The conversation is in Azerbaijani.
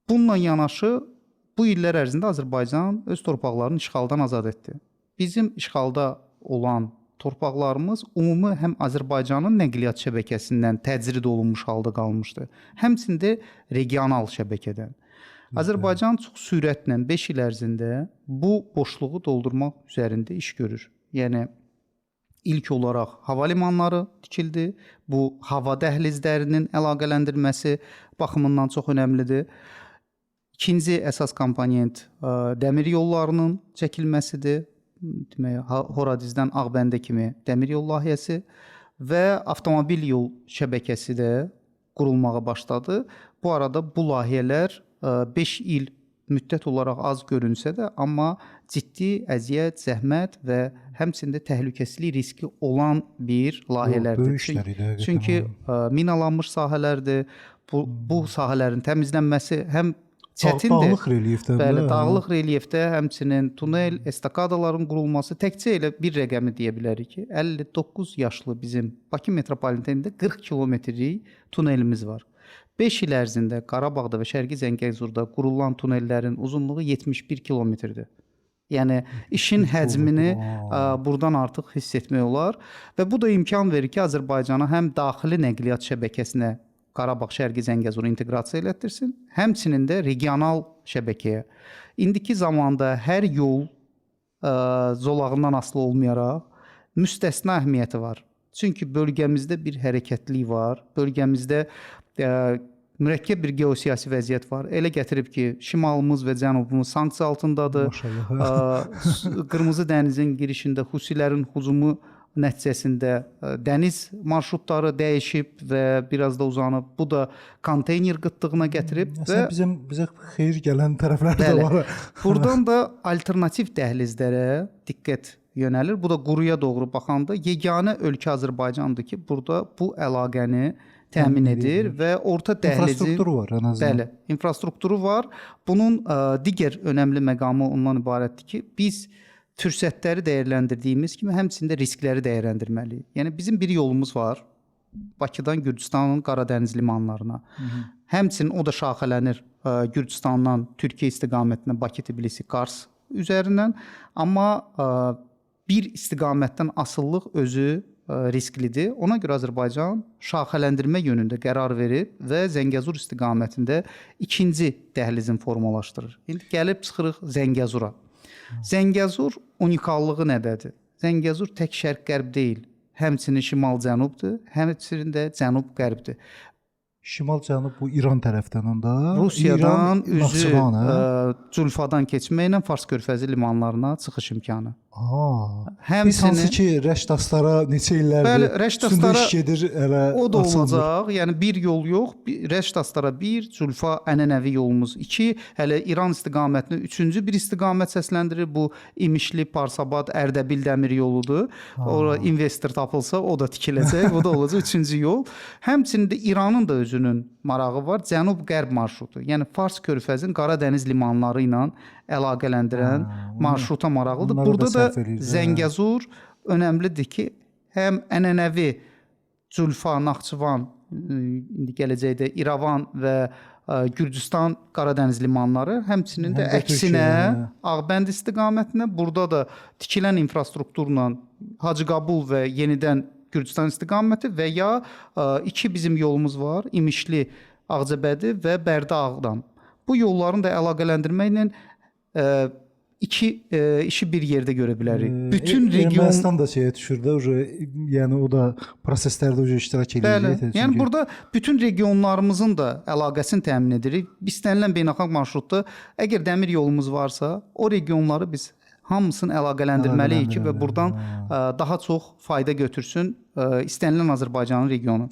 Bununla yanaşı bu illər ərzində Azərbaycan öz torpaqlarını işğaldan azad etdi. Bizim işğalda olan torpaqlarımız ümumi həm Azərbaycanın nəqliyyat şəbəkəsindən təcrid olunmuş halda qalmışdı, həmçində regional şəbəkədən. Azərbaycan çox sürətlə 5 il ərzində bu boşluğu doldurmaq üzərində iş görür. Yəni İlk olaraq hava limanları tikildi. Bu hava dəhlizlərinin əlaqələndirilməsi baxımından çox önəmlidir. İkinci əsas komponent dəmir yollarının çəkilməsidir. Demək, Horadizdən Ağbəndə kimi dəmir yol layihəsi və avtomobil yol şəbəkəsi də qurulmağa başladı. Bu arada bu layihələr 5 il müddət olaraq az görünsə də, amma ciddi əziyyət, zəhmət və həmçində təhlükəsizlik riski olan bir layihələrdir. Çünki minalanmış sahələrdir. Bu sahələrin təmizlənməsi həm çətindir. Dağlıq relyefdə. Bəli, dağlıq relyefdə həmçinin tunel, estakadaların qurulması təkcə elə bir rəqəmi deyə bilərik ki, 59 yaşlı bizim Bakı metropolitenində 40 kilometrlik tunelimiz var. 5 il ərzində Qarabağda və Şərqi Zəngəzurda qurulan tunellərin uzunluğu 71 kilometrdir. Yəni işin həcmini buradan artıq hiss etmək olar və bu da imkan verir ki, Azərbaycana həm daxili nəqliyyat şəbəkəsinə Qarabağ, Şərqi Zəngəzuru inteqrasiya elətdirsin, həmçinin də regional şəbəkəyə. İndiki zamanda hər yol zolağından asılı olmayaraq müstəsna əhəmiyyəti var. Çünki bölgəmizdə bir hərəkətlilik var, bölgəmizdə mürəkkəb bir geosiyasi vəziyyət var. Elə gətirib ki, şimalımız və cənubumuz sanksiya altındadır. Qırmızı dənizin girişində Husilərin hücumu nəticəsində dəniz marşrutları dəyişib və biraz da uzanıb. Bu da konteyner qıtlığına gətirib və bizə xeyir gələn tərəflər də var. Buradan da alternativ dəhlizlərə diqqət yönəlir. Bu da quruya doğru baxanda yeganə ölkə Azərbaycandır ki, burada bu əlaqəni təmin edir və orta dəhlizin infrastrukturu var ən azından. Bəli, infrastrukturu var. Bunun digər önəmli məqamı ondan ibarətdir ki, biz fürsətləri dəyərləndirdiyimiz kimi həmçində riskləri dəyərləndirməliyik. Yəni bizim bir yolumuz var. Bakıdan Gürcüstanın Qaradəniz limanlarına. Həmçinin o da şaxələnir Gürcüstandan Türkiyə istiqamətinə Bakı, Tbilisi, Kars üzərindən. Amma bir istiqamətdən asıllıq özü risklidir. Ona görə Azərbaycan şaxələndirmə yönündə qərar verib və Zəngəzur istiqamətində ikinci dəhlizin formalaşdırır. İndi gəlib çıxırıq Zəngəzura. Zəngəzur unikallığı nədədir? Zəngəzur tək şərq-qərb deyil, həmçinin şimal-cənubdur, həmçinin də cənub-qərbdir. Şimal-cənub bu İran tərəfdən onda. Rusiyadan üzü Culfadan keçməklə Fars körfəzi limanlarına çıxış imkanı. Biz hansı ki Rəşd Astara neçə illərdir üstündə iş gedir, o da olacaq. Yəni bir yol yox, Rəşd Astara 1, Culfa ənənəvi yolumuz 2, hələ İran istiqamətini 3-cü bir istiqamət səsləndirir. Bu İmişli, Parsabad, Ərdəbil dəmir yoludur. Ora investor tapılsa o da tikiləcək, o da olacaq 3-cü yol. Həmçinin də İranın da özünün marağı var. Cənub-qərb marşrutu. Yəni Fars körfəzin Qaradəniz limanları ilə əlaqələndirən marşruta maraqlıdır. Burada da Zəngəzur önəmlidir ki, həm ənənəvi Culfa, Naxçıvan, indi gələcəkdə İrəvan və Gürcüstan Qaradəniz limanları, həmçinin də əksinə Ağbənd istiqamətinə, burada da tikilən infrastrukturla Hacıqabul və yenidən Gürcüstan istiqaməti və ya iki bizim yolumuz var, İmişli, Ağcabədi və Bərdə-Ağdam. Bu yolların da əlaqələndirməklə iki işi bir yerdə görə bilərik. Bütün region Ermənistan da şeyə düşür də, yəni o da proseslərdə iştirak edir. Yəni burada bütün regionlarımızın da əlaqəsini təmin edirik. İstənilən beynəlxalq marşrutda əgər dəmir yolumuz varsa, o regionları biz hamısını əlaqələndirməliyik ki, və buradan daha çox fayda götürsün istənilən Azərbaycanın regionu.